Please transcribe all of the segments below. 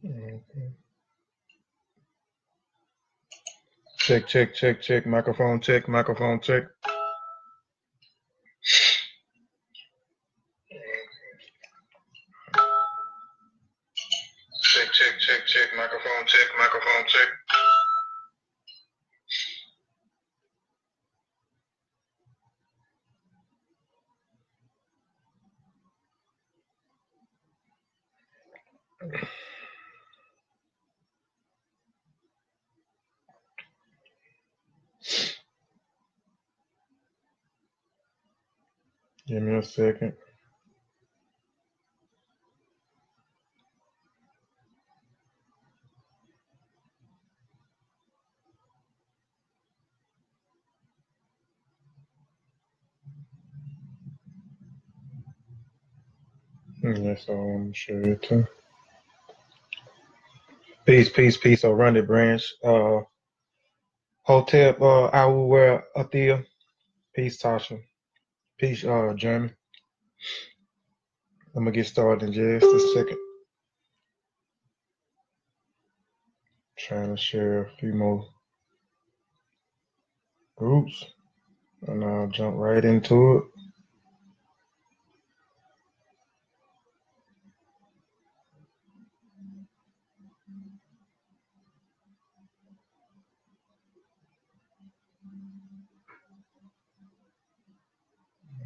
Okay. Check, check, check, check. Microphone check, microphone check. Check, check, check, check. Microphone check, microphone check. Give me a second. That's all I'm sure it too. Peace, peace, peace. I'll run the branch. Hotel, I will wear Athea. Peace, Tasha. Peace, Jeremy. I'm gonna get started in just a second. Trying to share a few more groups, and I'll jump right into it.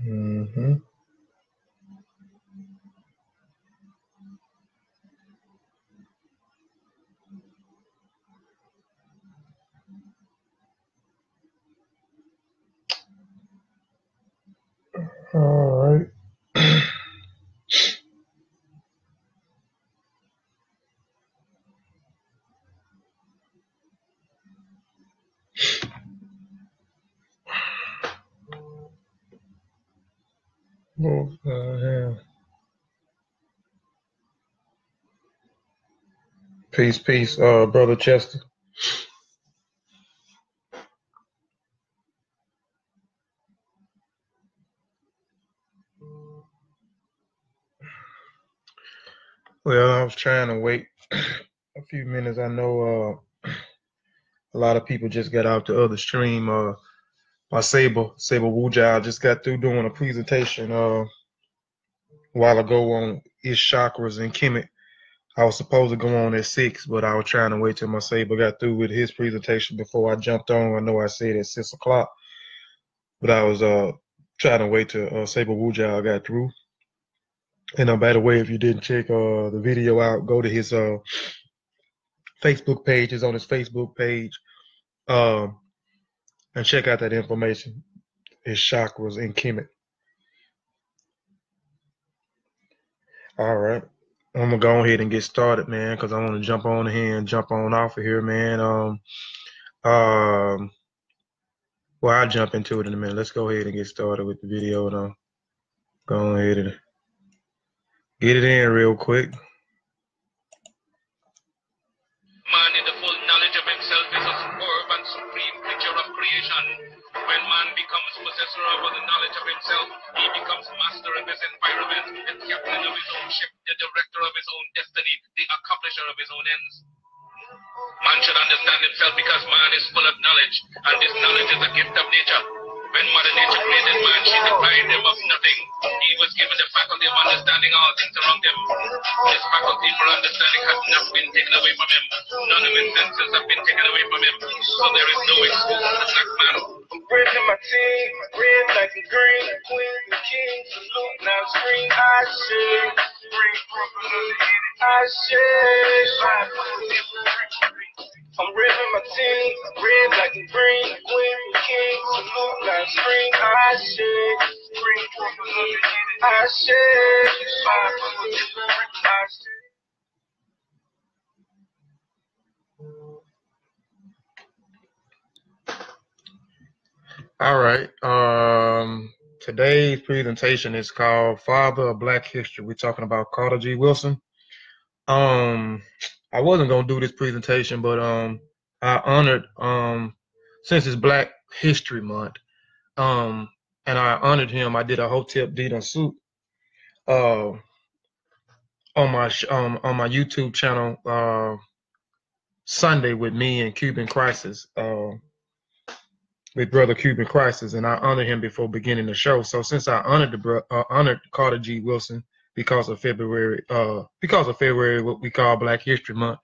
Mm-hmm. All right. Yeah. Peace, peace, brother Chester. Well, I was trying to wait a few minutes. I know a lot of people just got out the other stream. My Saber Wuja just got through doing a presentation a while ago on his chakras and Kemet. I was supposed to go on at 6, but I was trying to wait till my Saber got through with his presentation before I jumped on. I know I said at 6 o'clock, but I was trying to wait till Saber Wuja got through. And by the way, if you didn't check the video out, go to his Facebook page. It's on his Facebook page, and check out that information. His chakras and Kemet. All right. I'm gonna go ahead and get started, man, because I want to jump on here and jump on off of here, man. Um, well, I'll jump into it in a minute. Let's go ahead and get started with the video, and I'll go ahead and get it in real quick. Man in the full knowledge of himself is a superb and supreme creature of creation. When man becomes possessor of the knowledge of himself, he becomes master of his environment, and captain of his own ship, the director of his own destiny, the accomplisher of his own ends. Man should understand himself because man is full of knowledge, and this knowledge is a gift of nature. When Mother Nature created man, she deprived him of nothing. He was given the faculty of understanding all things around him. This faculty for understanding has not been taken away from him. None of his senses have been taken away from him. So there is no excuse for the black man. I'm bringing my team, red like a green, queen, the king, salute, now scream, I say, bring I say, I'm ripping my team, red like a green, queen, the king, salute, now scream, I say, bring I say, I say. All right. Today's presentation is called Father of Black History. We're talking about Carter G. Woodson. I wasn't gonna do this presentation, but I honored since it's Black History Month, and I honored him. I did a hotep deed on suit. on my YouTube channel Sunday with me and Cuban Crisis, with Brother Cuban Crisis, and I honored him before beginning the show. So since I honored honored Carter G. Wilson because of February, what we call Black History Month,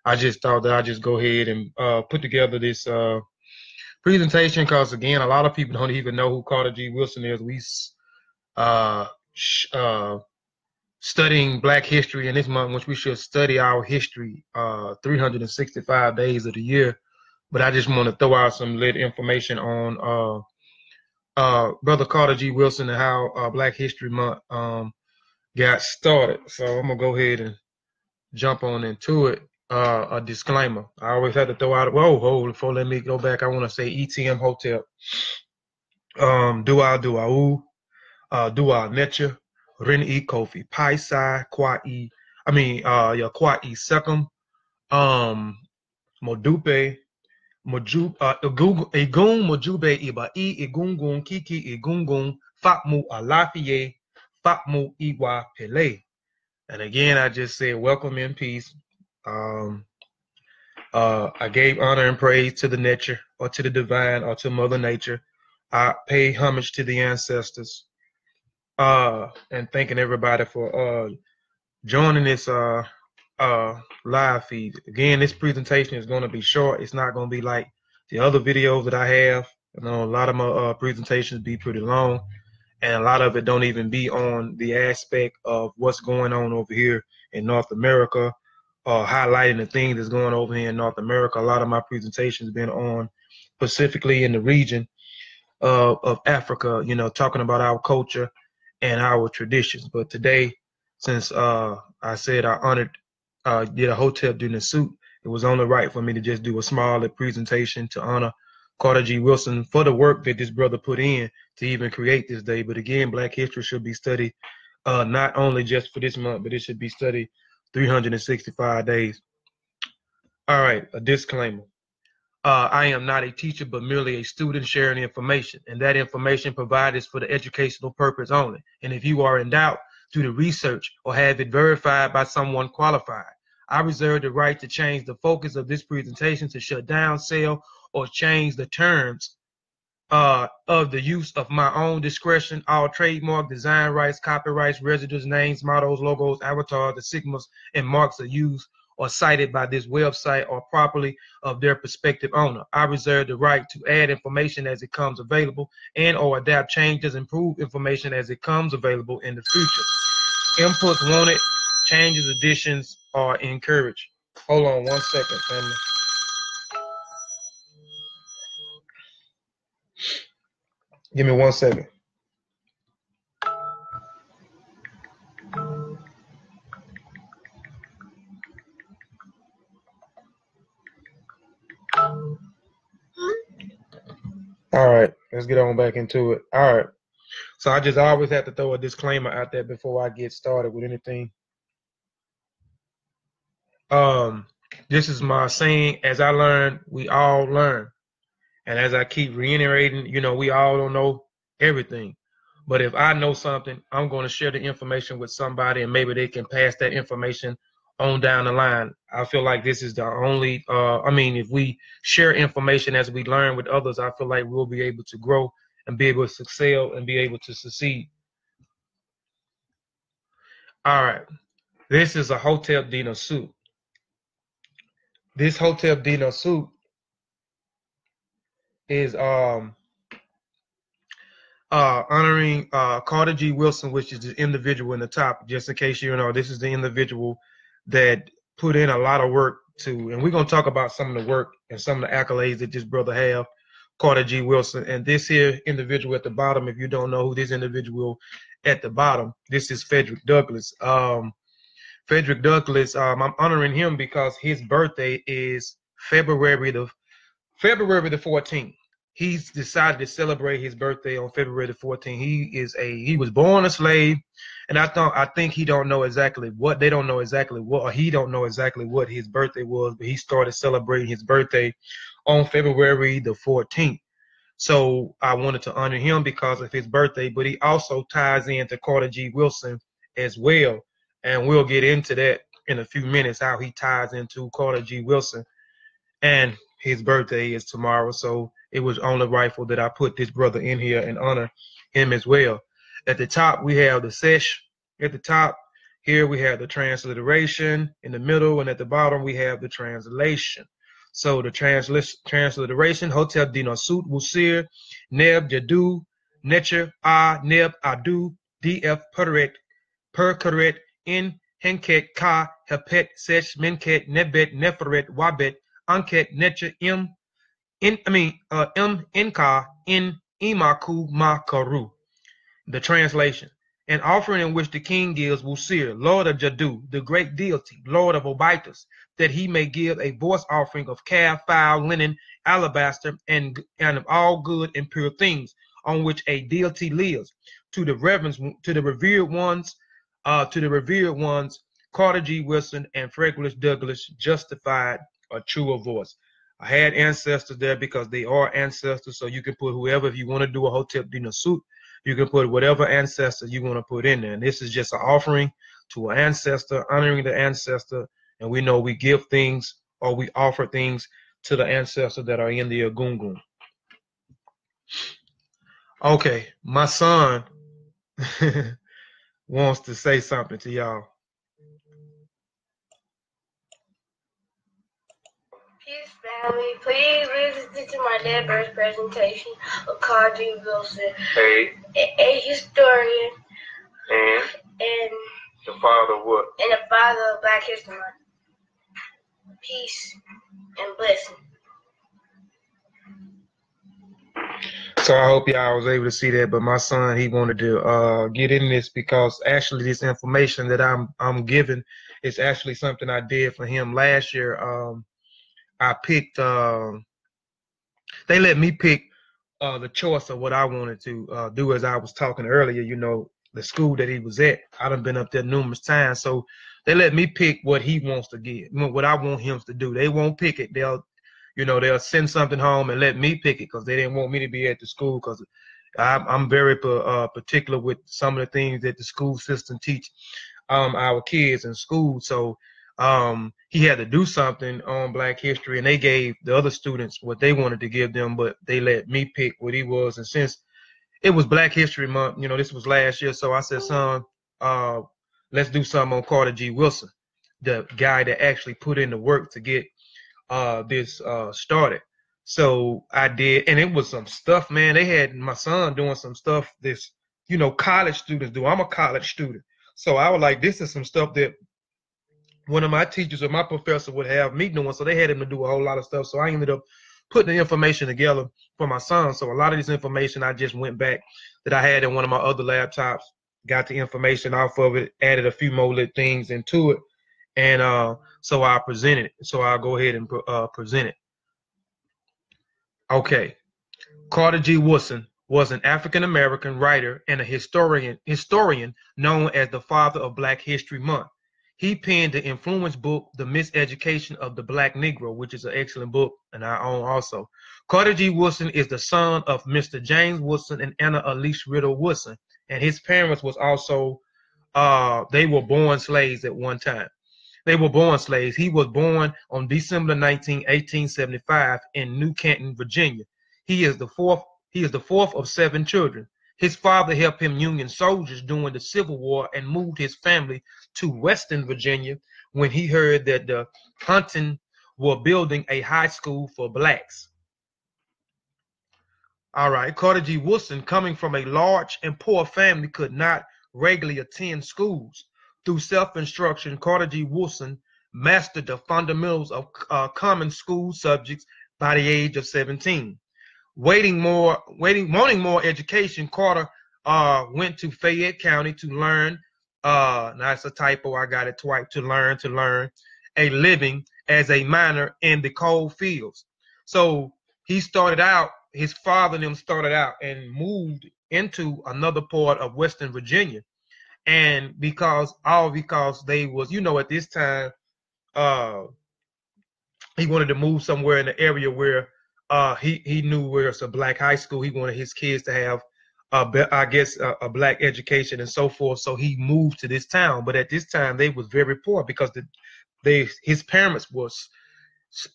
I just thought that I'd just go ahead and put together this presentation, because again, a lot of people don't even know who Carter G. Wilson is. We uh, studying Black history in this month, which we should study our history 365 days of the year. But I just want to throw out some lit information on Brother Carter G. Wilson and how Black History Month got started. So I'm gonna go ahead and jump on into it. A disclaimer. I always have to throw out. Whoa, before let me go back. I want to say ETM Hotel. Dua, Necha, Ren E Kofi, Pai Sai, Kwa E. I mean, ya Kwa E Second, Modupe, Egun Mojube Iba E Egungun Kiki Egungun Fatmu Alafie Fatmu Iwa Pele. And again, I just said welcome in peace. I gave honor and praise to the nature, or to the divine, or to Mother Nature. I pay homage to the ancestors. And thanking everybody for joining this live feed. Again, this presentation is going to be short. It's not going to be like the other videos that I have. I know a lot of my presentations be pretty long, and a lot of it don't even be on the aspect of what's going on over here in North America, highlighting the things that's going over here in North America. A lot of my presentations been on specifically in the region of Africa, you know, talking about our culture and our traditions. But today, since I said I honored, did a hotel dinner suit, it was only right for me to just do a small presentation to honor Carter G. Wilson for the work that this brother put in to even create this day. But again, Black history should be studied not only just for this month, but it should be studied 365 days. All right, a disclaimer. I am not a teacher, but merely a student sharing information, and that information provided is for the educational purpose only. And if you are in doubt, do the research or have it verified by someone qualified. I reserve the right to change the focus of this presentation to shut down, sell, or change the terms of the use of my own discretion. All trademark, design rights, copyrights, residues, names, mottos, logos, avatars, the sigmas, and marks are used or cited by this website or properly of their prospective owner. I reserve the right to add information as it comes available and or adapt changes, improve information as it comes available in the future. Inputs wanted, changes, additions are encouraged. Hold on 1 second, family. Give me 1 second. All right, let's get on back into it. All right. So I just always have to throw a disclaimer out there before I get started with anything. This is my saying, as I learn, we all learn. And as I keep reiterating, you know, we all don't know everything. But if I know something, I'm going to share the information with somebody, and maybe they can pass that information on down the line. I feel like this is the only, if we share information as we learn with others, I feel like we'll be able to grow and be able to excel and be able to succeed. All right. This is a Hotel dinner suit. This Hotel dinner suit is honoring Carter G. Wilson, which is the individual in the top. Just in case you know, this is the individual that put in a lot of work to, and we're going to talk about some of the work and some of the accolades that this brother have, Carter G. Wilson. And this here individual at the bottom, if you don't know who this individual at the bottom, this is Frederick Douglass. Frederick Douglass, I'm honoring him because his birthday is February the 14th. He's decided to celebrate his birthday on February the 14th. He was born a slave, and I think he don't know exactly what, they don't know exactly what, or he don't know exactly what his birthday was, but he started celebrating his birthday on February the 14th. So I wanted to honor him because of his birthday, but he also ties into Carter G. Wilson as well. And we'll get into that in a few minutes, how he ties into Carter G. Woodson. And his birthday is tomorrow, so it was only rightful that I put this brother in here and honor him as well. At the top, we have the sesh. At the top, here we have the transliteration. In the middle and at the bottom, we have the translation. So the transliteration, Hotel Dino Sut Wusir, Neb Jadu, Netcher, A, Neb Adu, DF Perkeret, In, Henket, Ka, Hepet, Sesh, Menket, Nebet, Neferet, Wabet, Anket, Netcher, M, Inka, In, Imaku, Ma, Karu. The translation. An offering in which the king gives Wusir, Lord of Jadu, the great deity, Lord of Obitus, that he may give a voice offering of calf, fowl, linen, alabaster, and of all good and pure things, on which a deity lives, to the revered ones, Carter G. Woodson and Frederick Douglass, justified a truer voice. I had ancestors there because they are ancestors, so you can put whoever, if you want to do a Hotep Dino Suit, you can put whatever ancestor you want to put in there. And this is just an offering to an ancestor, honoring the ancestor. And we know we give things or we offer things to the ancestors that are in the Agungun. Okay, my son wants to say something to y'all. Peace, family. Please listen to my dad's birth presentation of Carl G. Woodson, a historian and the father of what? And the father of Black History Month. Peace and blessing. So I hope y'all was able to see that, but my son, he wanted to get in this because actually this information that I'm giving is actually something I did for him last year. I picked, they let me pick the choice of what I wanted to do. As I was talking earlier, you know, the school that he was at, I done been up there numerous times. So they let me pick what he wants to get, what I want him to do. They won't pick it. They'll send something home and let me pick it because they didn't want me to be at the school, because I'm very particular with some of the things that the school system teach our kids in school. So he had to do something on Black history, and they gave the other students what they wanted to give them, but they let me pick what he was. And since it was Black History Month, you know, this was last year, so I said, son, let's do something on Carter G. Woodson, the guy that actually put in the work to get this started. So I did, and it was some stuff, man. They had my son doing some stuff this, you know, college students do. I'm a college student, so I was like, this is some stuff that one of my teachers or my professor would have me doing. So they had him to do a whole lot of stuff. So I ended up putting the information together for my son. So a lot of this information I just went back that I had in one of my other laptops, got the information off of it, added a few more little things into it, and so I presented it. So I'll go ahead and present it. Okay, Carter G. Woodson was an African-American writer and a historian known as the father of Black History Month. He penned the influential book, The Miseducation of the Black Negro, which is an excellent book, and I own also. Carter G. Woodson is the son of Mr. James Woodson and Anna Alice Riddle Woodson, and his parents was also, they were born slaves at one time. They were born slaves. He was born on December 19, 1875 in New Canton, Virginia. He is the fourth of 7 children. His father helped him Union soldiers during the Civil War and moved his family to Western Virginia when he heard that the Huntington were building a high school for blacks. All right, Carter G. Woodson, coming from a large and poor family, could not regularly attend schools. Through self-instruction, Carter G. Woodson mastered the fundamentals of common school subjects by the age of 17. Wanting more education, Carter went to Fayette County to learn, now it's a typo, I got it twice, to learn a living as a miner in the coal fields. So he started out, his father and them started out and moved into another part of Western Virginia. And because they was, you know, at this time, he wanted to move somewhere in the area where he knew where it's a black high school. He wanted his kids to have I guess a black education and so forth. So he moved to this town, but at this time they was very poor because his parents was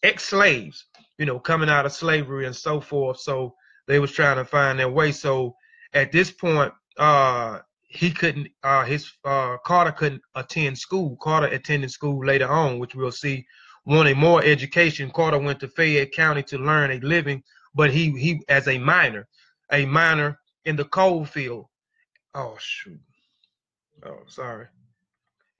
ex-slaves, you know, coming out of slavery and so forth. So they was trying to find their way. So at this point, he couldn't. Carter couldn't attend school. Carter attended school later on, which we'll see. Wanted more education. Carter went to Fayette County to learn a living, but he as a minor in the coal field. Oh shoot. Oh, sorry.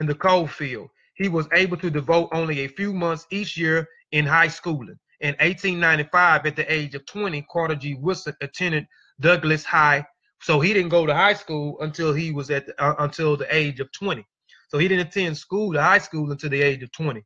In the coal field. He was able to devote only a few months each year in high schooling. In 1895, at the age of 20, Carter G. Woodson attended Douglas High. So he didn't go to high school until he was until the age of 20. So he didn't attend high school until the age of 20,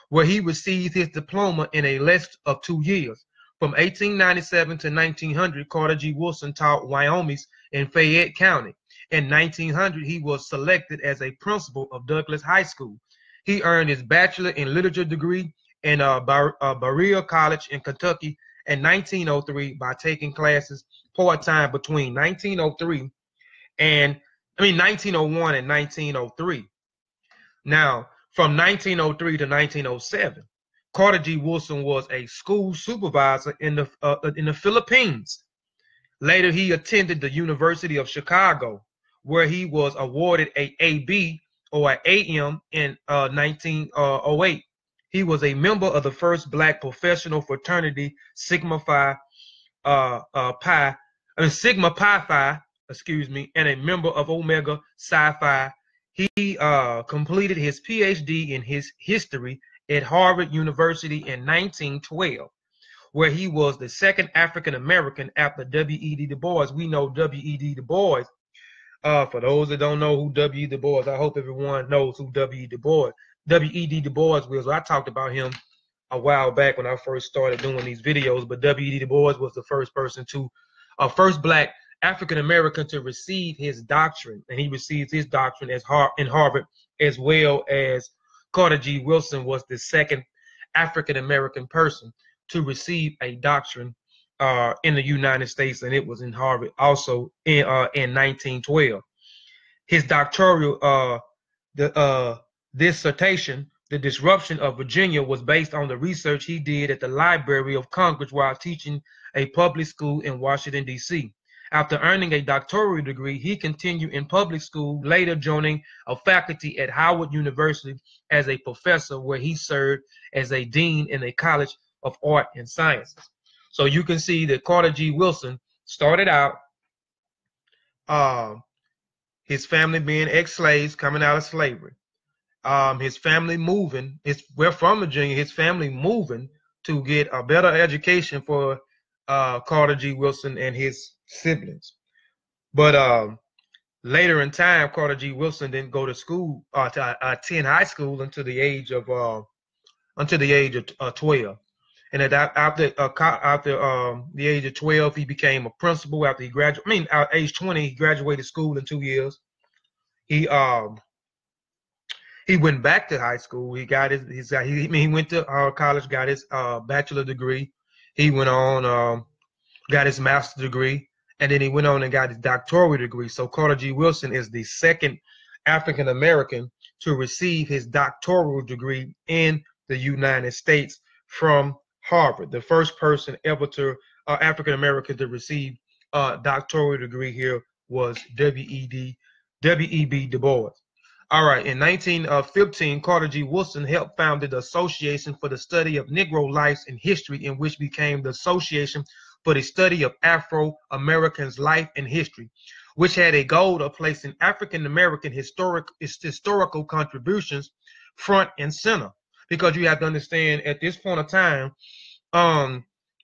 where he received his diploma in a less of 2 years. From 1897 to 1900, Carter G. Woodson taught Wyoming's in Fayette County. In 1900, he was selected as a principal of Douglas High School. He earned his bachelor in literature degree in Berea College in Kentucky in 1903 by taking classes part-time between 1901 and 1903. Now, from 1903 to 1907, Carter G. Woodson was a school supervisor in the Philippines. Later, he attended the University of Chicago, where he was awarded a AB or an AM in 1908. He was a member of the first black professional fraternity Sigma Pi Phi, and a member of Omega Psi Phi. He completed his PhD in his history at Harvard University in 1912, where he was the second African American after W.E.B. Du Bois. We know W.E.B. Du Bois. For those that don't know who W.E.B. Du Bois, I hope everyone knows who W.E.B. Du Bois. W.E.B. Du Bois was. I talked about him a while back when I first started doing these videos. But W.E.B. Du Bois was the first person first black African American to receive his doctrine, and he received his doctrine in Harvard, as well as Carter G. Woodson was the second African American person to receive a doctrine in the United States, and it was in Harvard also in 1912. His doctoral dissertation, The Disruption of Virginia, was based on the research he did at the Library of Congress while teaching a public school in Washington, D.C. After earning a doctoral degree, he continued in public school, later joining a faculty at Howard University as a professor, where he served as a dean in a college of art and sciences. So you can see that Carter G. Woodson started out his family being ex-slaves coming out of slavery. His family moving, we're from Virginia, his family moving to get a better education for Carter G. Woodson and his siblings. But later in time, Carter G. Woodson didn't go to school to attend high school until the age of 12. And after the age of 12, he became a principal. After he graduated, at age 20, he graduated school in 2 years. He went back to high school. He got he went to college, got his bachelor degree. He went on, got his master's degree, and then he went on and got his doctoral degree. So Carter G. Woodson is the second African American to receive his doctoral degree in the United States from Harvard. The first person ever to African American to receive a doctoral degree here was W.E.B. Du Bois. All right, in 1915, Carter G. Woodson helped founded the Association for the Study of Negro Lives and History, in which became the Association for the Study of Afro-Americans' Life and History, which had a goal of placing African American historical contributions front and center. Because you have to understand, at this point of time,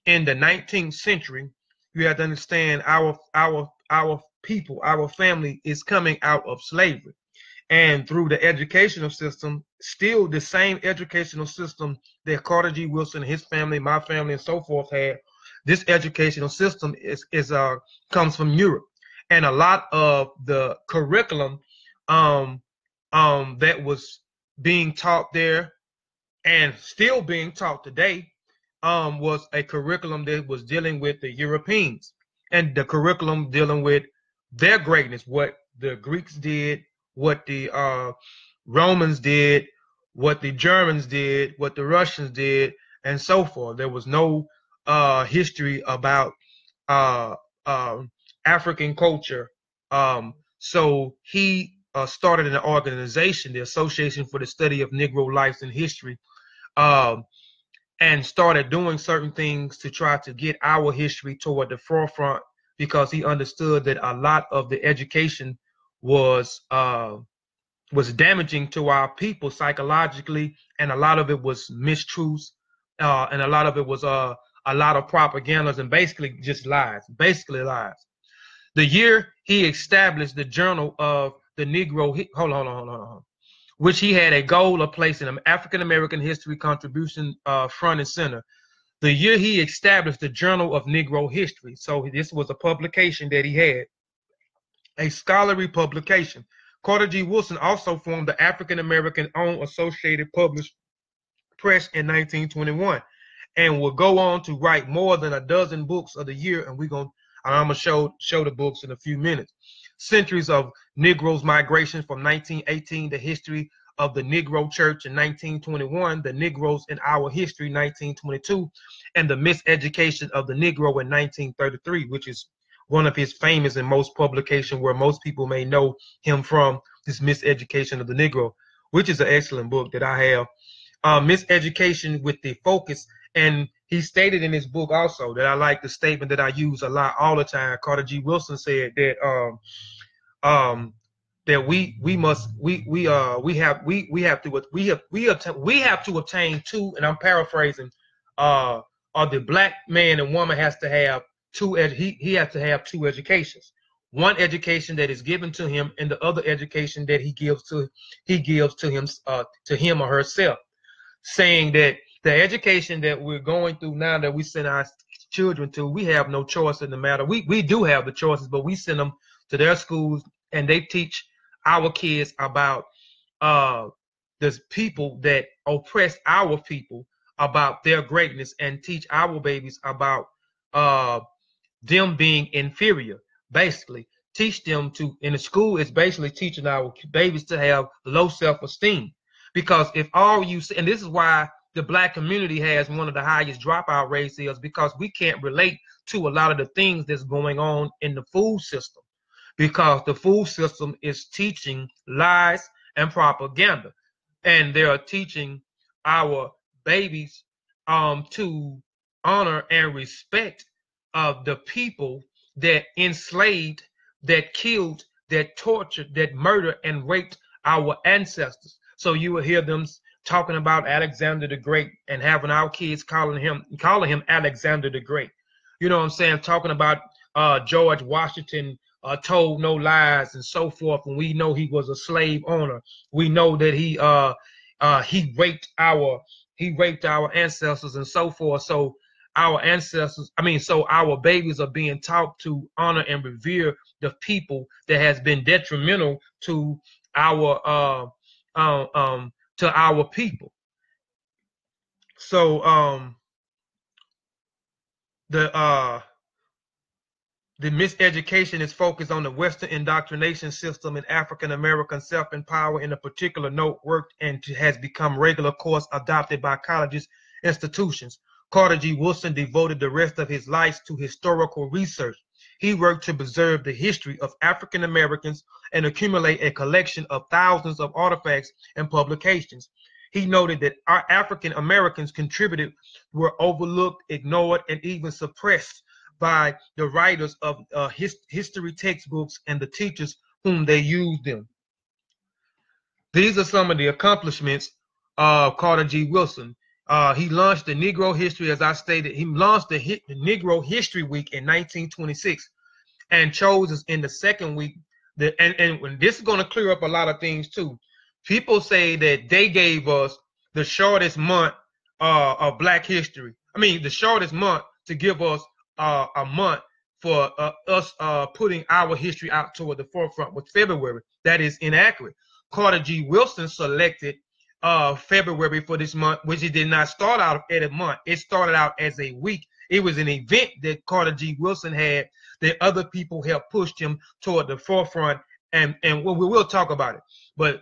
in the 19th century, you have to understand our people, our family is coming out of slavery. And through the educational system, still the same educational system that Carter G. Woodson, his family, my family, and so forth had, this educational system comes from Europe. And a lot of the curriculum that was being taught there and still being taught today was a curriculum that was dealing with the Europeans, and the curriculum dealing with their greatness, what the Greeks did, what the Romans did, what the Germans did, what the Russians did, and so forth. There was no history about African culture. So he started an organization, the Association for the Study of Negro Lives and History, and started doing certain things to try to get our history toward the forefront, because he understood that a lot of the education was damaging to our people psychologically, and a lot of it was mistruths, and a lot of it was a lot of propagandas and basically just lies, The year he established the Journal of the Negro, hold on, which he had a goal of placing an African-American history contribution front and center. The year he established the Journal of Negro History. So this was a publication that he had, a scholarly publication. Carter G. Woodson also formed the African-American owned Associated Published Press in 1921, and will go on to write more than a dozen books of the year. And I'm gonna show the books in a few minutes. Centuries of Negroes Migration from 1918, the history of the Negro Church in 1921, the Negroes in Our History 1922, and the Miseducation of the Negro in 1933, which is one of his famous and most publication where most people may know him from, this Miseducation of the Negro, which is an excellent book that I have. Miseducation with the focus, and he stated in his book also that I like the statement that I use a lot all the time. Carter G. Woodson said that that we have to obtain two, and I'm paraphrasing, or the black man and woman has to have two. He has to have two educations. One education that is given to him, and the other education that he gives to him or herself, saying that the education that we're going through now, that we send our children to, we have no choice in the matter. We do have the choices, but we send them to their schools, and they teach our kids about the people that oppress our people, about their greatness, and teach our babies about them being inferior. Basically, teach them to, in the school, it's basically teaching our babies to have low self-esteem. Because if all you see, and this is why the black community has one of the highest dropout rates, is because we can't relate to a lot of the things that's going on in the food system, because the food system is teaching lies and propaganda, and they are teaching our babies to honor and respect of the people that enslaved, that killed, that tortured, that murdered and raped our ancestors. So you will hear them talking about Alexander the Great and having our kids calling him Alexander the Great. You know what I'm saying? Talking about George Washington told no lies and so forth. And we know he was a slave owner. We know that he raped our ancestors and so forth. So our babies are being taught to honor and revere the people that has been detrimental to our people. So the miseducation is focused on the Western indoctrination system and African American self-empower. In a particular note, worked and has become regular course adopted by colleges, institutions. Carter G. Woodson devoted the rest of his life to historical research. He worked to preserve the history of African Americans and accumulate a collection of thousands of artifacts and publications. He noted that our African Americans contributed were overlooked, ignored, and even suppressed by the writers of history textbooks and the teachers whom they used them. These are some of the accomplishments of Carter G. Woodson. He launched the Negro History, as I stated. He launched the Negro History Week in 1926 and chose in the second week. And this is going to clear up a lot of things too. People say that they gave us the shortest month of Black history. I mean, the shortest month to give us a month for us putting our history out toward the forefront was February. That is inaccurate. Carter G. Woodson selected February for this month, which it did not start out as a month. It started out as a week, It was an event that Carter G. Woodson had that other people helped push him toward the forefront, and we will talk about it. But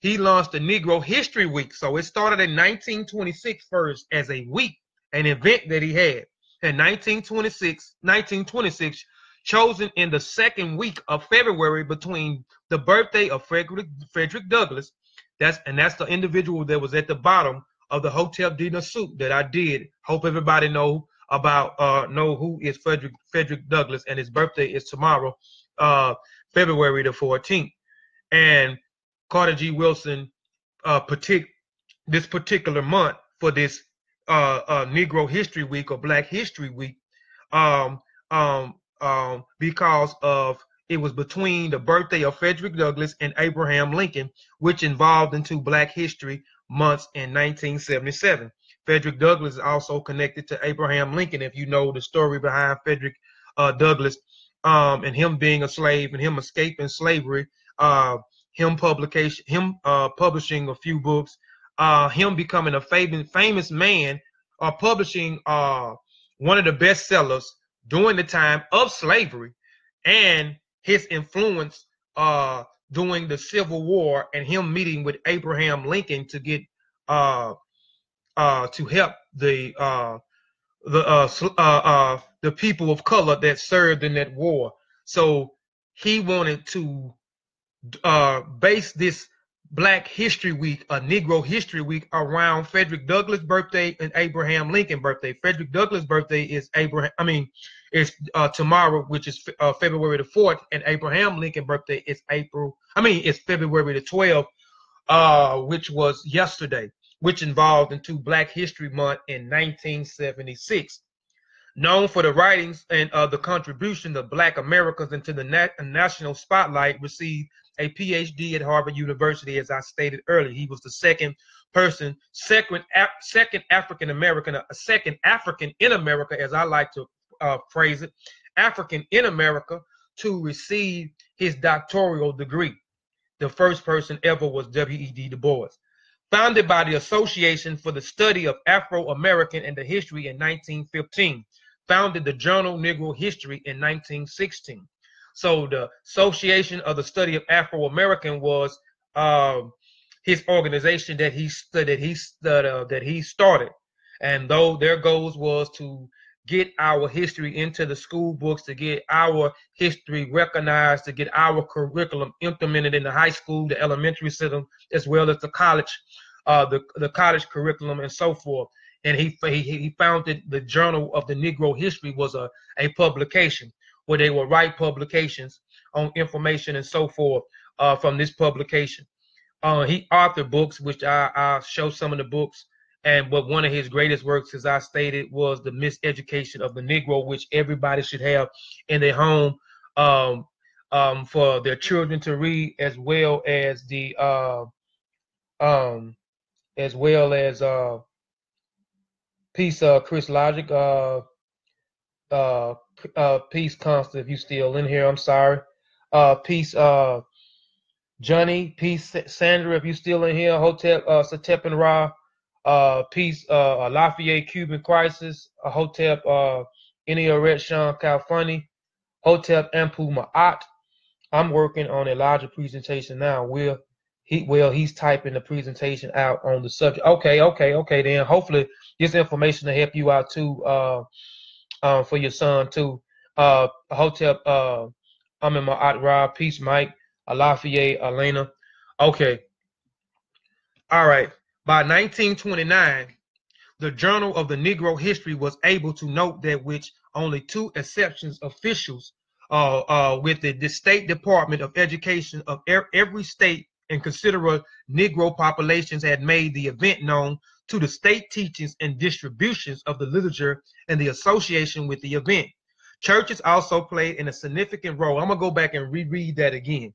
he launched the Negro History Week. So it started in 1926 first as a week, an event that he had. In 1926, chosen in the second week of February between the birthday of Frederick Douglass. That's the individual that was at the bottom of the Hotel dinner suit that I did. Hope everybody know who is Frederick Douglass, and his birthday is tomorrow, February the 14th. And Carter G. Woodson this particular month for this Negro History Week or Black History Week, because of it was between the birthday of Frederick Douglass and Abraham Lincoln, which involved into Black History months in 1977. Frederick Douglass is also connected to Abraham Lincoln. If you know the story behind Frederick Douglass and him being a slave and him escaping slavery, him publishing a few books, him becoming a famous man, publishing one of the bestsellers during the time of slavery, and his influence during the Civil War, and him meeting with Abraham Lincoln to get to help the people of color that served in that war. So he wanted to base this Black History Week, a Negro History Week, around Frederick Douglass' birthday and Abraham Lincoln birthday. Frederick Douglass' birthday is tomorrow, which is February the 4th, and Abraham Lincoln birthday is February the 12th, which was yesterday, which involved into Black History Month in 1976. Known for the writings and the contribution of Black Americans into the national spotlight, received a PhD at Harvard University, as I stated earlier. He was the second African American, second African in America, as I like to phrase it, African in America, to receive his doctoral degree. The first person ever was W.E.B. Du Bois. Founded by the Association for the Study of Afro-American and the History in 1915. Founded the journal Negro History in 1916. So the Association of the Study of Afro-American was his organization that he started, and though their goals was to get our history into the school books, to get our history recognized, to get our curriculum implemented in the high school, the elementary system, as well as the college, the college curriculum, and so forth. And he founded the Journal of the Negro History, was a publication where they would write publications on information and so forth from this publication. He authored books, which I'll show some of the books. But one of his greatest works, as I stated, was The Miseducation of the Negro, which everybody should have in their home for their children to read, as well as Peace, Chris Logic, Peace Constant, if you still in here, I'm sorry. Peace Johnny, Peace Sandra, if you still in here. Hotep Satep and Ra, Peace Lafayette Cuban Crisis, Hotep Inioret Sean Calfunny, Hotep Ampu Ma'at. I'm working on a larger presentation now. He's typing the presentation out on the subject. Okay. Then hopefully this information will help you out too, for your son too. Hotep, I'm in my Rob, Peace Mike, Lafayette, Elena. Okay. All right. By 1929, the Journal of the Negro History was able to note that which only two exceptions officials with the State Department of Education of every state and considerable Negro populations had made the event known to the state teachings and distributions of the literature and the association with the event. Churches also played in a significant role. I'm going to go back and reread that again.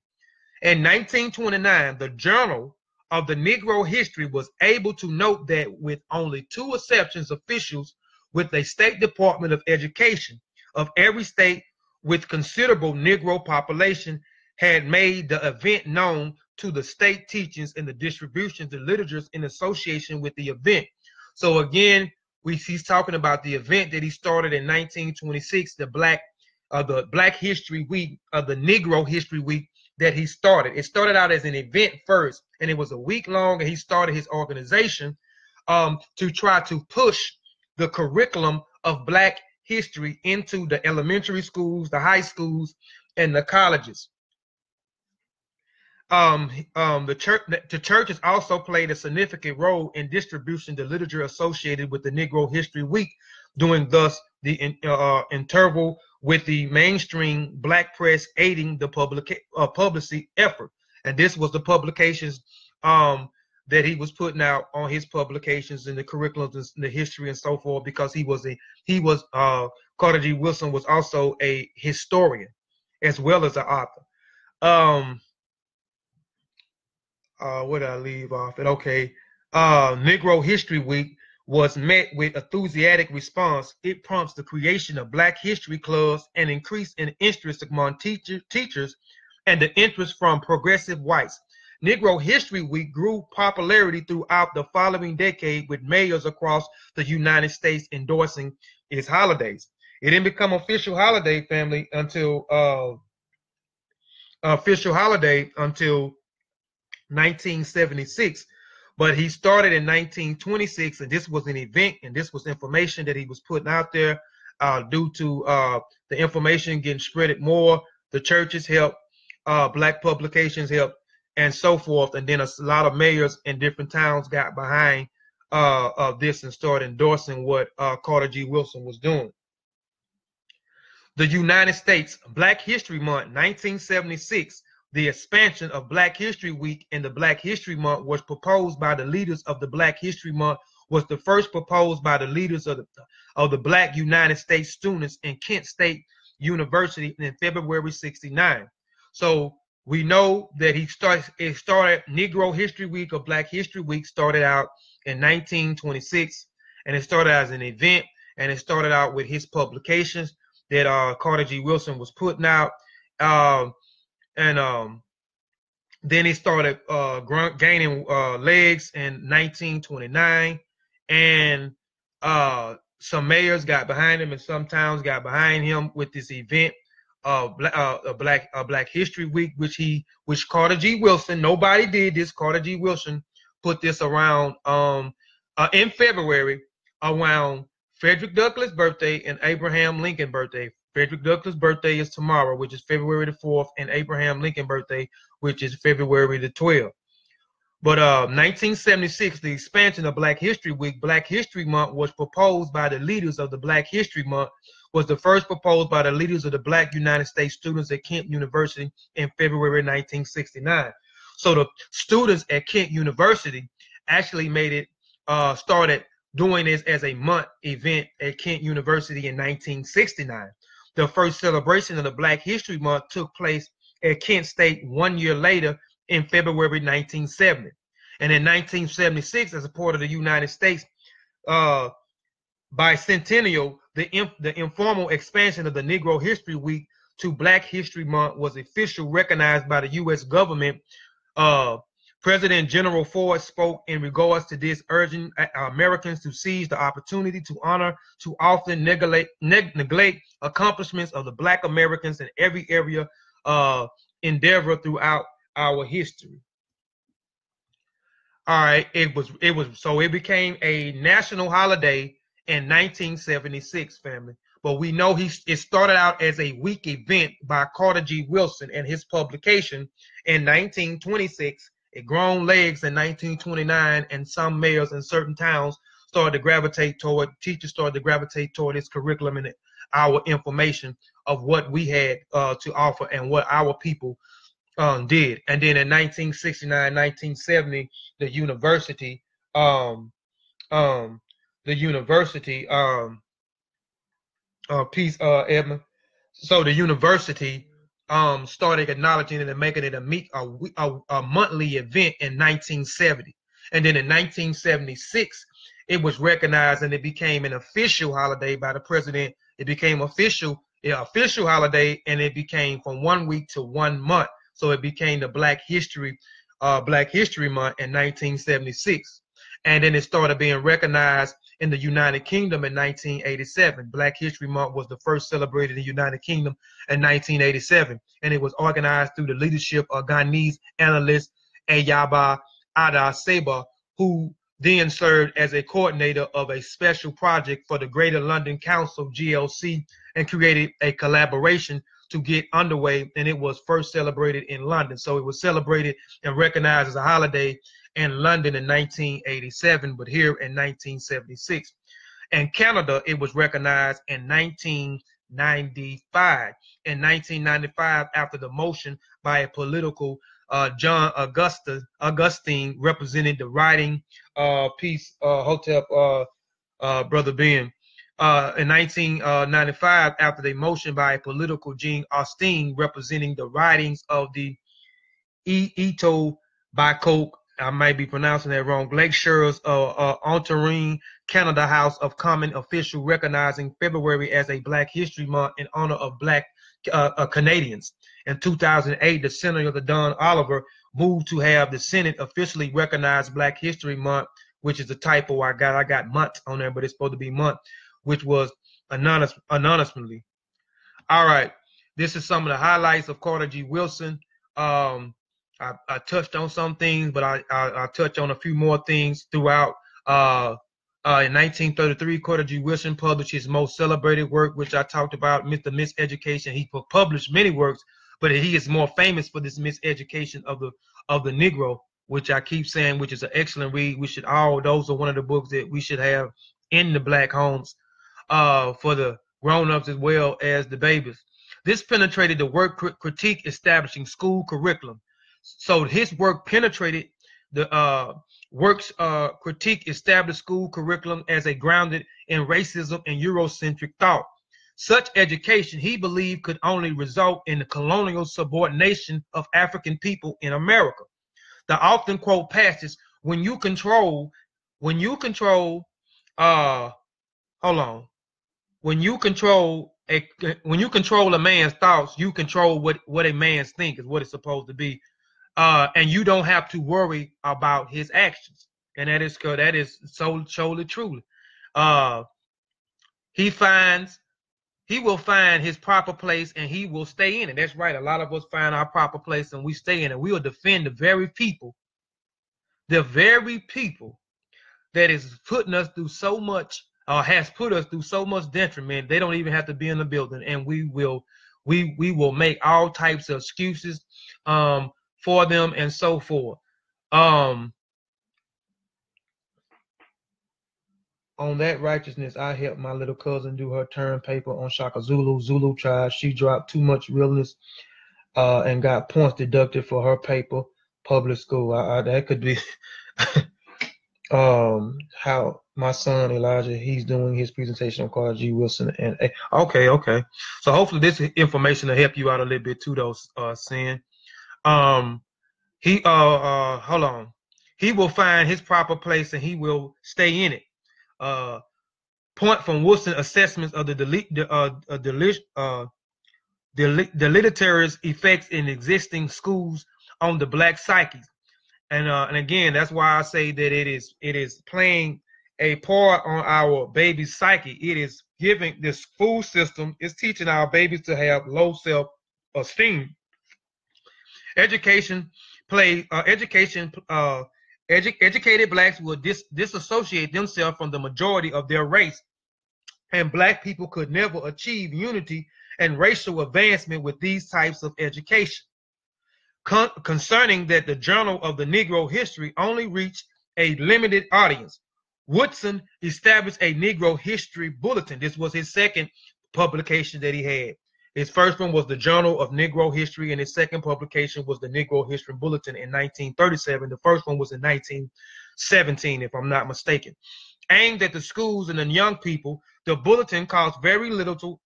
In 1929, the Journal of the Negro History was able to note that with only two exceptions, officials with a State Department of Education of every state with considerable Negro population had made the event known to the state teachings and the distributions, the literatures in association with the event. So again, he's talking about the event that he started in 1926, the Black History Week, the Negro History Week that he started. It started out as an event first, and it was a week long, and he started his organization to try to push the curriculum of Black history into the elementary schools, the high schools, and the colleges. The church has also played a significant role in distribution the literature associated with the Negro History Week, doing thus the interval with the mainstream Black press aiding the publicity effort. And this was the publications that he was putting out on his publications and the curriculums and the history and so forth, because Carter G. Woodson was also a historian as well as an author. Where did I leave off at? Okay. Negro History Week was met with enthusiastic response. It prompts the creation of Black history clubs and increase in interest among teachers and the interest from progressive whites. Negro History Week grew popularity throughout the following decade, with mayors across the United States endorsing its holidays. It didn't become official holiday, family, until 1976, but he started in 1926, and this was an event, and this was information that he was putting out there due to the information getting spreaded more. The churches helped, Black publications helped, and so forth, and then a lot of mayors in different towns got behind this and started endorsing what Carter G. Woodson was doing. The United States Black History Month, 1976. The expansion of Black History Week and the Black History Month was proposed by the leaders of the Black History Month, was the first proposed by the leaders of the Black United States students in Kent State University in February '69. So we know that it started Negro History Week or Black History Week started out in 1926, and it started as an event, and it started out with his publications that Carter G. Woodson was putting out. Then he started gaining legs in 1929, and some mayors got behind him, and some towns got behind him with this event, Black History Week, which Carter G. Woodson, nobody did this. Carter G. Woodson put this around in February, around Frederick Douglass' birthday and Abraham Lincoln birthday. Frederick Douglass' birthday is tomorrow, which is February the 4th, and Abraham Lincoln birthday, which is February the 12th. But 1976, the expansion of Black History Week, Black History Month, was proposed by the leaders of the Black History Month, was the first proposed by the leaders of the Black United States students at Kent University in February 1969. So the students at Kent University actually made it, started doing this as a month event at Kent University in 1969. The first celebration of the Black History Month took place at Kent State 1 year later in February 1970. And in 1976, as a part of the United States bicentennial, the informal expansion of the Negro History Week to Black History Month was officially recognized by the U.S. government. President General Ford spoke in regards to this, urging Americans to seize the opportunity to honor too often neglect accomplishments of the Black Americans in every area endeavor throughout our history. All right, so it became a national holiday in 1976, family. But we know it started out as a week event by Carter G. Woodson and his publication in 1926. It grown legs in 1929, and some mayors in certain towns started to gravitate toward, teachers started to gravitate toward its curriculum and our information of what we had to offer and what our people did. And then in 1969, 1970, the university, Edmund. So the university started acknowledging it and making it a monthly event in 1970. And then in 1976, it was recognized and it became an official holiday by the president. It became official holiday, and it became from 1 week to 1 month. So it became the Black History Month in 1976. And then it started being recognized in the United Kingdom in 1987. Black History Month was the first celebrated in the United Kingdom in 1987, and it was organized through the leadership of Ghanese analyst Ayaba Ada Seba, who then served as a coordinator of a special project for the Greater London Council, GLC, and created a collaboration to get underway, and it was first celebrated in London. So it was celebrated and recognized as a holiday in London in 1987, but here in 1976. In Canada, it was recognized in 1995. In 1995, after the motion by a political John Augustine represented the writing piece, Hotep, Brother Ben. In 1995, after the motion by a political Jean Austin representing the writings of the Ito Bacok, I might be pronouncing that wrong, Glaciers Ontario, Canada House of Common official recognizing February as a Black History Month in honor of Black Canadians. In 2008, the Senator Don Oliver moved to have the Senate officially recognize Black History Month, which is a typo I got month on there, but it's supposed to be month, which was anonymously. All right, this is some of the highlights of Carter G. Woodson. I touched on some things, but I touch on a few more things throughout. In 1933, Carter G. Woodson published his most celebrated work, which I talked about, The Miseducation. He published many works, but he is more famous for this miseducation of the Negro, which I keep saying, which is an excellent read. We should those are one of the books that we should have in the Black homes for the grown-ups as well as the babies. This penetrated the work critique establishing school curriculum. So his work penetrated the works critique established school curriculum as a grounded in racism and Eurocentric thought. Such education, he believed, could only result in the colonial subordination of African people in America. The often quote passage, when you control a man's thoughts, you control what a man's think is what it's supposed to be. And you don't have to worry about his actions. And that is so surely truly. He will find his proper place and he will stay in it. That's right. A lot of us find our proper place and we stay in it. We will defend the very people that is putting us through so much, or has put us through so much detriment. They don't even have to be in the building, and we will make all types of excuses for them and so forth. On that righteousness, I helped my little cousin do her term paper on Shaka Zulu tribe. She dropped too much realness and got points deducted for her paper. Public school. That could be how my son Elijah, he's doing his presentation on Carter G. Woodson. And okay. So hopefully this information will help you out a little bit too, though, Sin. Hold on. He will find his proper place and he will stay in it. Point from Woodson assessments of the deleterious effects in existing schools on the Black psyches, and again, that's why I say that it is playing a part on our baby's psyche. It is giving this school system is teaching our babies to have low self-esteem. Educated Blacks will disassociate themselves from the majority of their race, and Black people could never achieve unity and racial advancement with these types of education. Concerning that the Journal of the Negro History only reached a limited audience, Woodson established a Negro History Bulletin. This was his second publication that he had. His first one was the Journal of Negro History, and his second publication was the Negro History Bulletin in 1937. The first one was in 1917, if I'm not mistaken. Aimed at the schools and the young people, the bulletin cost very little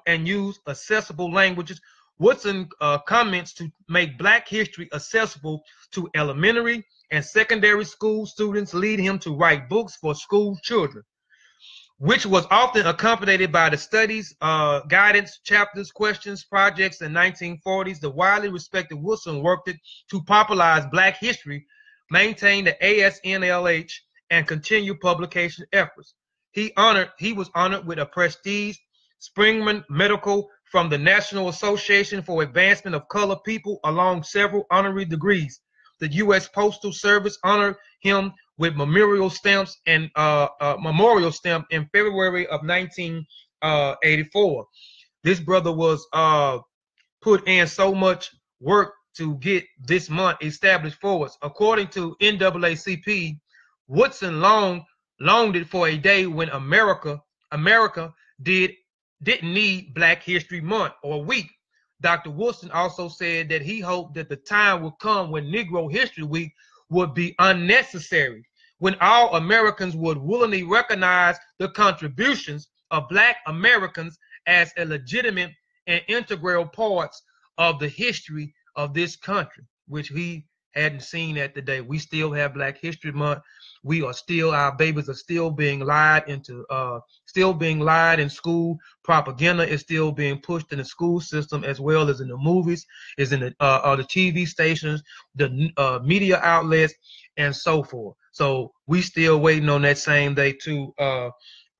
and used accessible languages. Woodson comments to make Black history accessible to elementary and secondary school students, lead him to write books for school children, which was often accompanied by the studies, guidance, chapters, questions, projects in 1940s. The widely respected Woodson worked to popularize Black history, maintain the ASNLH, and continue publication efforts. He was honored with a prestige Springman Medical from the National Association for Advancement of Colored People, along several honorary degrees. The U.S. Postal Service honored him with memorial stamps and memorial stamp in February of 1984. This brother was put in so much work to get this month established for us. According to NAACP, Woodson longed it for a day when America didn't need Black History Month or week. Dr. Woodson also said that he hoped that the time would come when Negro History Week would be unnecessary, when all Americans would willingly recognize the contributions of Black Americans as a legitimate and integral parts of the history of this country, which we hadn't seen at the day. We still have Black History Month. We are still, our babies are still being lied into, still being lied in school. Propaganda is still being pushed in the school system, as well as in the movies, is in the TV stations, the media outlets, and so forth. So we still waiting on that same day too.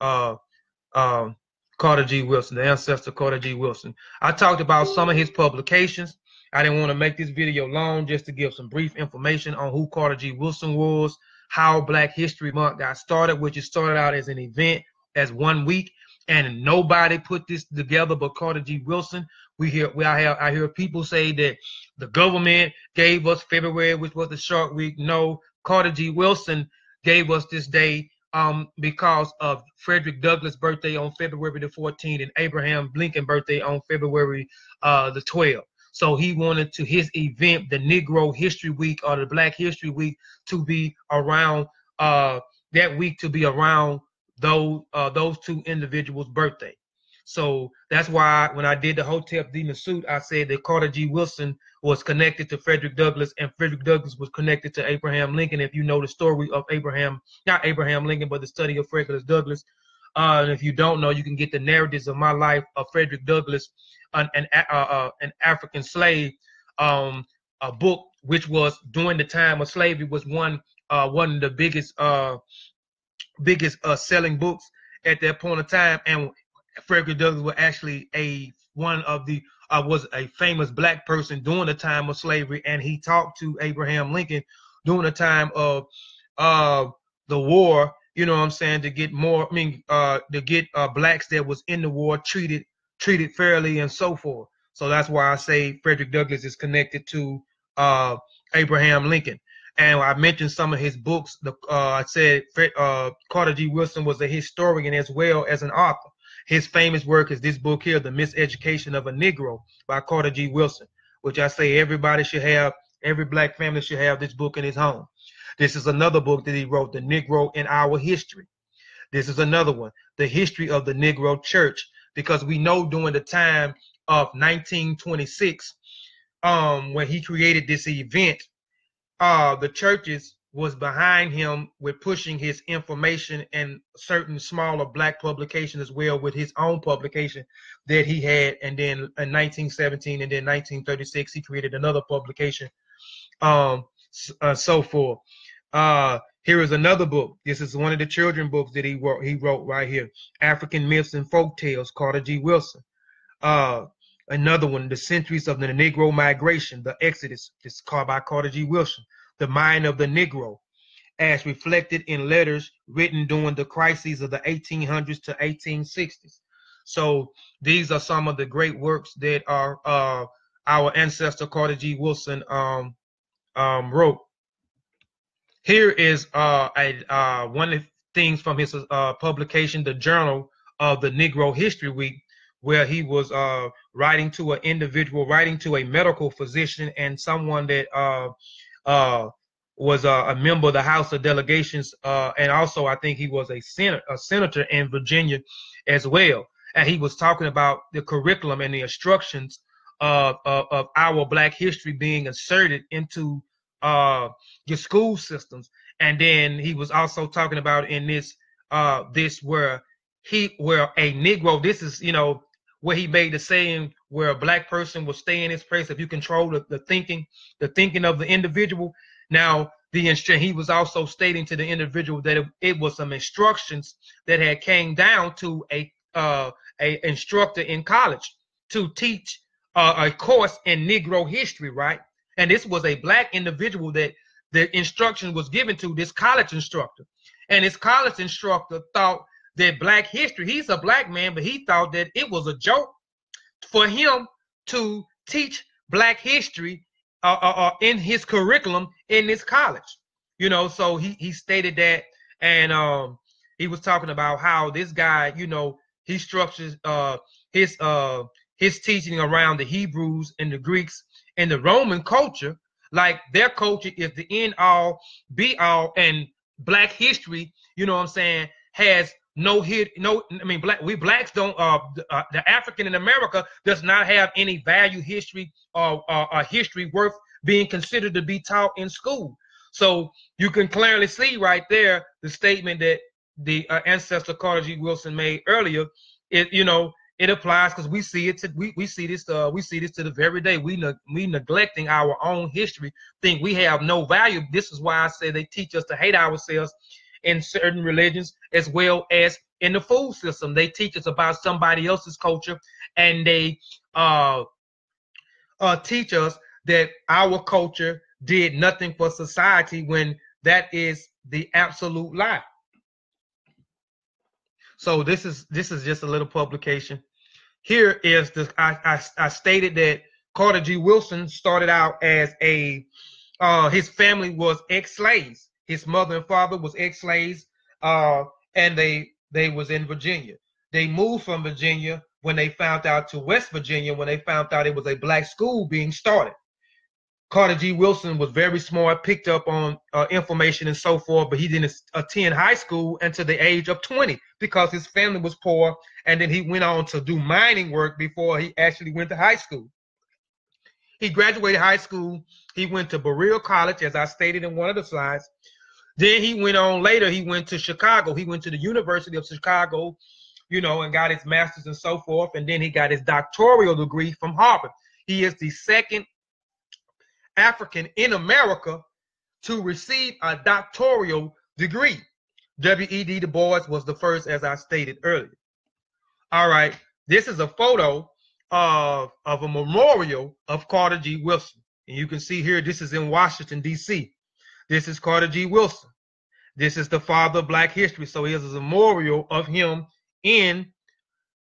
Carter G. Woodson, the ancestor Carter G. Woodson. I talked about some of his publications. I didn't want to make this video long, just to give some brief information on who Carter G. Woodson was, how Black History Month got started, which it started out as an event, as 1 week, and nobody put this together but Carter G. Woodson. I hear people say that the government gave us February, which was the short week. No, Carter G. Woodson gave us this day because of Frederick Douglass' birthday on February the 14th and Abraham Lincoln birthday on February the 12th. So he wanted to his event, the Negro History Week or the Black History Week, to be around that week, to be around those two individuals' birthday. So that's why when I did the Hotep D Suit, I said that Carter G. Woodson was connected to Frederick Douglass, and Frederick Douglass was connected to Abraham Lincoln. If you know the story of not Abraham Lincoln, but the study of Frederick Douglass. And if you don't know, you can get the narratives of my life of Frederick Douglass, an African slave, a book which was during the time of slavery was one of the biggest selling books at that point in time. And Frederick Douglass was actually was a famous Black person during the time of slavery, and he talked to Abraham Lincoln during the time of the war. You know what I'm saying, to get more, to get Blacks that was in the war treated fairly and so forth. So that's why I say Frederick Douglass is connected to Abraham Lincoln. And I mentioned some of his books. I said Carter G. Woodson was a historian as well as an author. His famous work is this book here, The Miseducation of a Negro by Carter G. Woodson, which I say everybody should have, every Black family should have this book in his home. This is another book that he wrote, The Negro in Our History. This is another one, The History of the Negro Church, because we know during the time of 1926, when he created this event, the churches was behind him with pushing his information and certain smaller Black publications as well, with his own publication that he had. And then in 1917 and then 1936, he created another publication, so forth. Here is another book. This is one of the children books that he wrote right here, African Myths and Folk Tales, Carter G. Woodson. Another one, The Centuries of the Negro Migration, The Exodus, this is called by Carter G. Woodson. The Mind of the Negro, as reflected in letters written during the crises of the 1800s to 1860s. So these are some of the great works that our ancestor Carter G. Woodson wrote. Here is one of the things from his publication, the Journal of the Negro History Week, where he was writing to an individual, writing to a medical physician and someone that was a member of the House of Delegations, and also I think he was a senator in Virginia as well. And he was talking about the curriculum and the instructions of our Black history being inserted into your school systems. And then he was also talking about in this where a Negro, this is, you know, where he made the saying where a Black person will stay in his place if you control the thinking of the individual. Now, he was also stating to the individual that it was some instructions that had came down to a instructor in college to teach a course in Negro history, right? And this was a black individual that the instruction was given to, this college instructor. And this college instructor thought that black history, he's a black man, but he thought that it was a joke for him to teach black history in his curriculum in this college. You know, so he stated that, and he was talking about how this guy, you know, he structures his teaching around the Hebrews and the Greeks and the Roman culture, like their culture is the end all be all, and black history, you know what I'm saying, has no hit, no, I mean, we blacks don't, the African in America does not have any value history or history worth being considered to be taught in school. So you can clearly see right there the statement that the ancestor Carter G. Woodson made earlier. It, you know, it applies because we see it to, we see this to the very day. We neglecting our own history, think we have no value. This is why I say they teach us to hate ourselves in certain religions as well as in the food system. They teach us about somebody else's culture, and they teach us that our culture did nothing for society, when that is the absolute lie. So this is just a little publication. Here is the I stated that Carter G. Woodson started out as a his family was ex-slaves. His mother and father was ex-slaves, and they was in Virginia. They moved from Virginia when they found out to West Virginia when they found out it was a black school being started. Carter G. Woodson was very smart, picked up on information and so forth, but he didn't attend high school until the age of 20 because his family was poor, and then he went on to do mining work before he actually went to high school. He graduated high school. He went to Berea College, as I stated in one of the slides. Then he went on later, he went to Chicago. He went to the University of Chicago, you know, and got his master's and so forth, and then he got his doctoral degree from Harvard. He is the second African in America to receive a doctoral degree. W.E.B. Du Bois was the first, as I stated earlier. All right, this is a photo of a memorial of Carter G. Woodson. And you can see here, this is in Washington, D.C. This is Carter G. Woodson. This is the father of black history. So here's a memorial of him in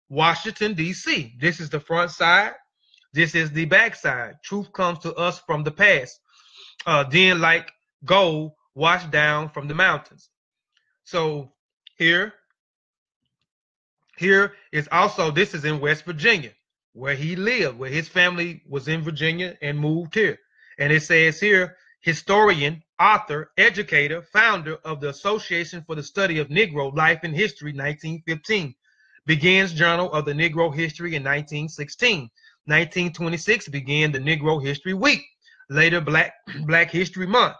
Washington, D.C. This is the front side. This is the backside. Truth comes to us from the past. Then like gold washed down from the mountains. So here is also, this is in West Virginia, where he lived, where his family was in Virginia and moved here. And it says here, historian, author, educator, founder of the Association for the Study of Negro Life and History, 1915. Begins Journal of the Negro History in 1916. 1926 began the Negro History Week, later Black History Month.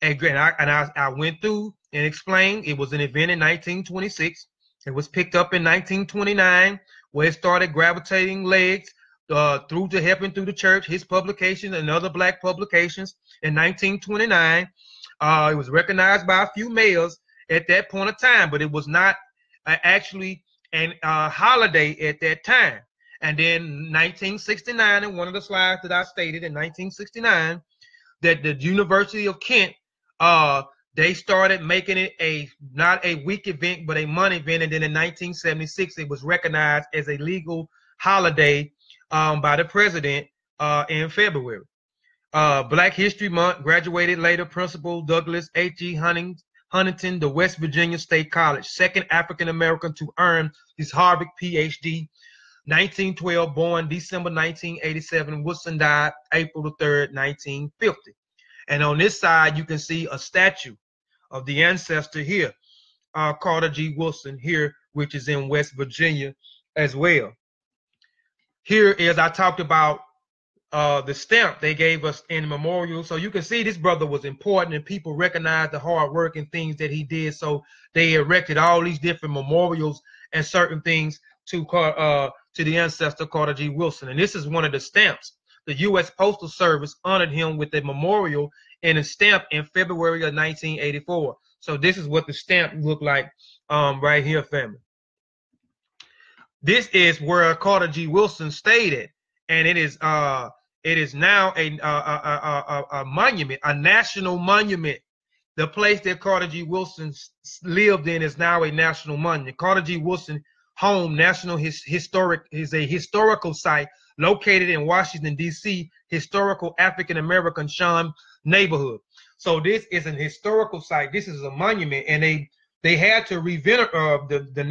And I went through and explained it was an event in 1926. It was picked up in 1929, where it started gravitating legs through to helping through the church, his publications and other black publications. In 1929, it was recognized by a few mayors at that point of time, but it was not actually a holiday at that time. And then 1969, in one of the slides that I stated in 1969, that the University of Kent, they started making it not a week event, but a month event. And then in 1976, it was recognized as a legal holiday by the president in February. Black History Month, graduated later Principal Douglas H.E. Huntington, the West Virginia State College, second African-American to earn his Harvard PhD. 1912, born December 1987. Woodson died April the 3rd, 1950. And on this side, you can see a statue of the ancestor here, Carter G. Woodson here, which is in West Virginia as well. Here is, I talked about the stamp they gave us in memorial. So you can see this brother was important, and people recognized the hard work and things that he did. So they erected all these different memorials and certain things to the ancestor Carter G. Woodson. And this is one of the stamps. The U.S. Postal Service honored him with a memorial and it's stamped in February of 1984. So this is what the stamp looked like right here, family. This is where Carter G. Woodson stayed at, and it is now a monument, a national monument. The place that Carter G. Woodson lived in is now a national monument. Carter G. Woodson home, national historic, is a historical site located in Washington, D.C., historical African-American Shawn neighborhood. So this is an historical site. This is a monument, and they had to revent the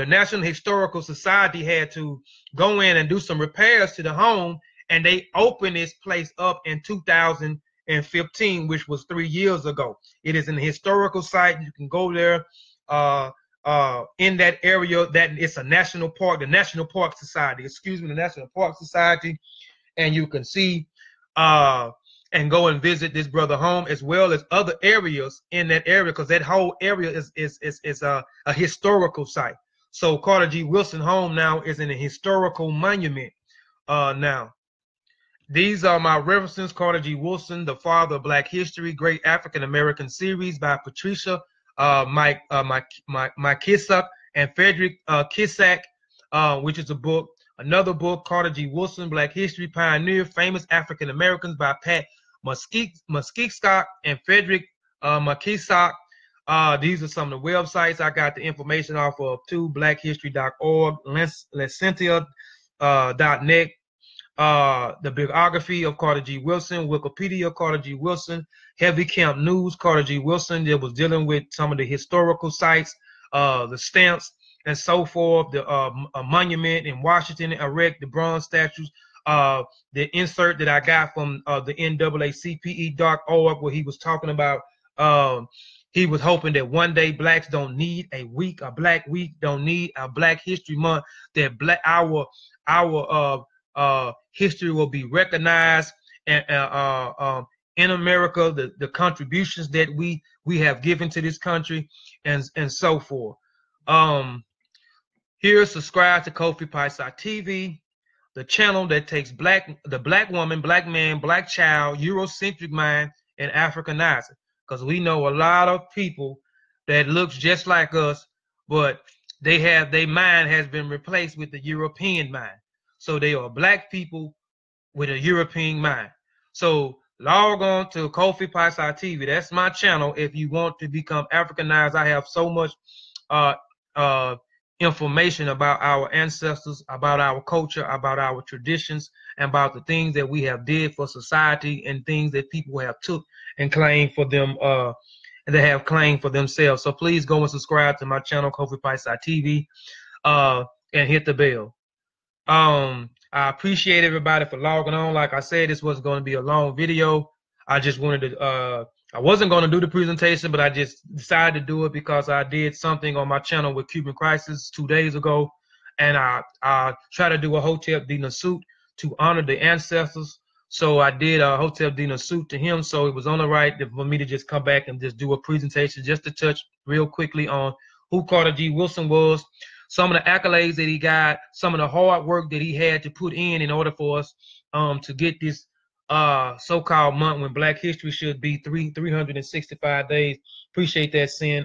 National Historical Society had to go in and do some repairs to the home, and they opened this place up in 2015, which was 3 years ago. It is an historical site. You can go there in that area. That it's a national park, the National Park Society, excuse me, the National Park Society, and you can see and go and visit this brother home, as well as other areas in that area, because that whole area is a historical site. So Carter G. Woodson home now is in a historical monument now. These are my references. Carter G. Woodson, The Father of Black History, Great African American Series by Patricia Mike Kissack and Frederick Kissack, which is a book. Another book, Carter G. Woodson, Black History Pioneer, Famous African Americans by Pat Muskiestock and Frederick Muskiestock. These are some of the websites I got the information off of too: blackhistory.org, Lencentia.net, the biography of Carter G. Woodson, Wikipedia, Carter G. Woodson, Heavy Camp News, Carter G. Woodson, that was dealing with some of the historical sites, the stamps, and so forth, the a monument in Washington, erect the bronze statues, the insert that I got from the NAACPE.org, where he was talking about he was hoping that one day blacks don't need a Black Week, don't need a Black History Month, that our history will be recognized, and in America, the contributions that we have given to this country, and so forth. Here, subscribe to Kofi Paisa TV, the channel that takes the black woman, black man, black child, Eurocentric mind, and Africanize it. Because we know a lot of people that looks just like us, but their mind has been replaced with the European mind. So they are black people with a European mind. So log on to Kofi Paisa TV. That's my channel. If you want to become Africanized, I have so much information about our ancestors, about our culture, about our traditions, and about the things that we have did for society, and things that people have took and claimed for them, and they have claimed for themselves. So please go and subscribe to my channel, Kofi Paisa TV, and hit the bell. I appreciate everybody for logging on. Like I said, this wasn't going to be a long video. I just wanted to I wasn't going to do the presentation, but I just decided to do it because I did something on my channel with Cuban Crisis 2 days ago, and I tried to do a Hotep D Nasut to honor the ancestors. So I did a Hotep D Nasut to him. So it was on the right for me to just come back and just do a presentation, just to touch real quickly on who Carter G. Woodson was, some of the accolades that he got, some of the hard work that he had to put in order for us to get this so-called month when Black History should be 365 days. Appreciate that, Sin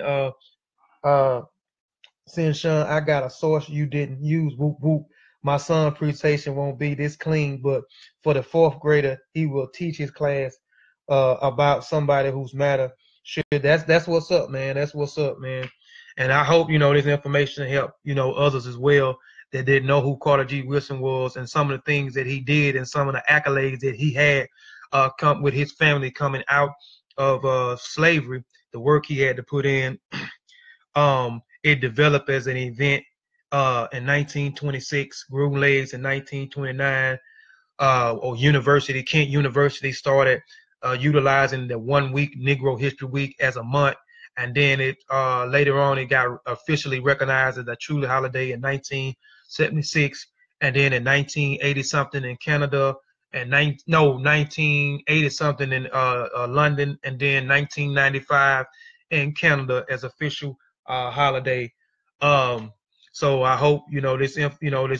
Sean. I got a source you didn't use. Whoop whoop. My son's presentation won't be this clean, but for the 4th grader, he will teach his class about somebody whose matter should. That's what's up, man. That's what's up, man. And I hope this information help others as well that didn't know who Carter G. Woodson was, and some of the things that he did, and some of the accolades that he had come with his family coming out of slavery, the work he had to put in. It developed as an event in 1926, grew legs in 1929. Kent University started utilizing the 1 week Negro History Week as a month. And then it later on, it got officially recognized as a truly holiday in 1976, and then in 1980 something in Canada, and 1980 something in London, and then 1995 in Canada as official holiday. So I hope this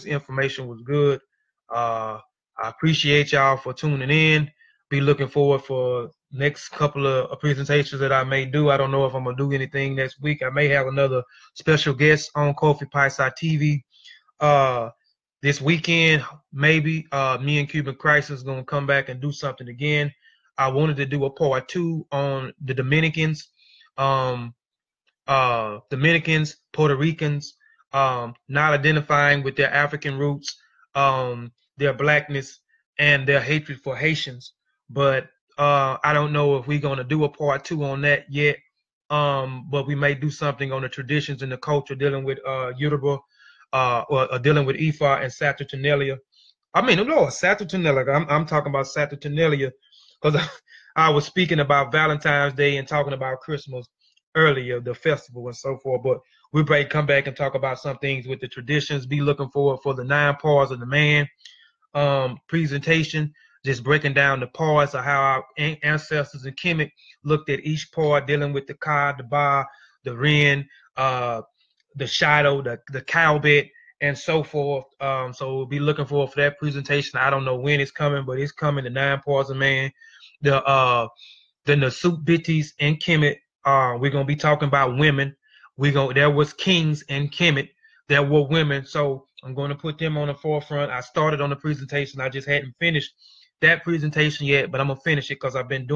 information was good. I appreciate y'all for tuning in. be looking forward for next couple of presentations that I may do. I don't know if I'm gonna do anything next week. I may have another special guest on Kofi Pieside TV this weekend. Maybe me and Cuban Crisis is gonna come back and do something again. I wanted to do a part 2 on the Dominicans, Puerto Ricans, not identifying with their African roots, their blackness, and their hatred for Haitians. But I don't know if we're gonna do a part 2 on that yet. But we may do something on the traditions and the culture dealing with Yoruba, or dealing with Ifa and Saturnalia. I mean, no, Saturnalia. I'm talking about Saturnalia because I was speaking about Valentine's Day and talking about Christmas earlier, the festival and so forth. But we may come back and talk about some things with the traditions. Be looking forward for the 9 parts of the man presentation, just breaking down the parts of how our ancestors in Kemet looked at each part, dealing with the Ka, the Ba, the Ren, the Shadow, the Cowbit, and so forth. So we'll be looking forward for that presentation. I don't know when it's coming, but it's coming. The 9 parts of man. The Nasut Bitties in Kemet. We're gonna be talking about women. There was kings in Kemet. There were women. So I'm going to put them on the forefront. I started on the presentation. I just hadn't finished that presentation yet, but I'm gonna finish it because I've been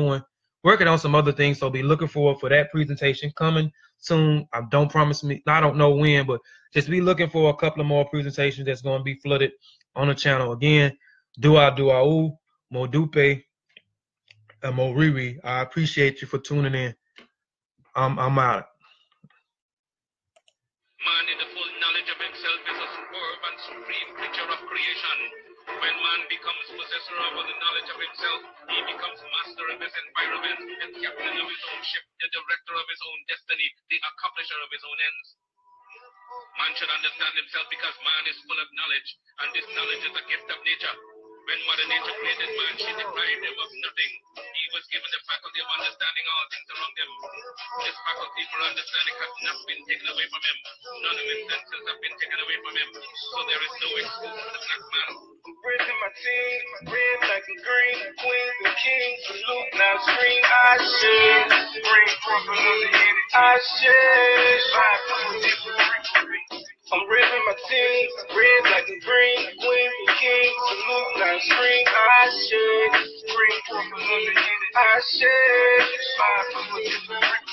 working on some other things. So be looking forward for that presentation coming soon. I don't know when, but just be looking for a couple of more presentations that's going to be flooded on the channel. Again, Dua Modupe, and Moriri. I appreciate you for tuning in. I'm out. Man in the full knowledge of himself is a superb and supreme creature of creation. When man becomes possessor of the knowledge of himself, he becomes master of his environment and captain of his own ship, the director of his own destiny, the accomplisher of his own ends. Man should understand himself because man is full of knowledge, and this knowledge is a gift of nature. When Mother Nature created man, she deprived him of nothing. He was given the faculty of understanding all things around him. This faculty for understanding has not been taken away from him. None of his senses have been taken away from him. So there is no excuse for the black man. I'm raising my team, red, black, and green, queens and kings, salute, now scream, I should. Bring crumple on the end, I should. Five different. I'm raising my team, red, black, and green, queens and kings, salute, now scream, I should. Bring crumple on the end, I should. Five different.